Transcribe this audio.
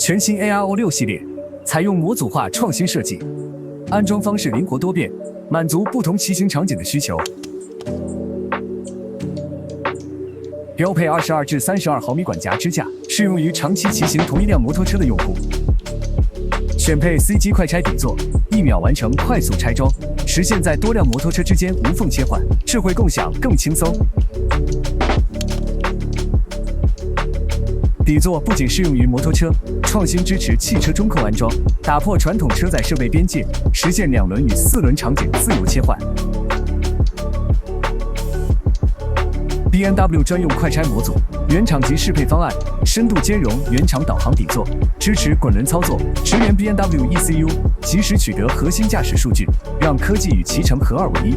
全新 AIO-6 系列采用模组化创新设计，安装方式灵活多变，满足不同骑行场景的需求。标配22至32毫米管夹支架，适用于长期骑行同一辆摩托车的用户。选配 CG 快拆底座，1秒完成快速拆装，实现在多辆摩托车之间无缝切换，智慧共享更轻松。底座不仅适用于摩托车，创新支持汽车中控安装，打破传统车载设备边界，实现2轮与4轮场景自由切换。BMW 专用快拆模组，原厂级适配方案，深度兼容原厂导航底座，支持滚轮操作，支援 BMW ECU， 及时取得核心驾驶数据，让科技与骑乘合二为一。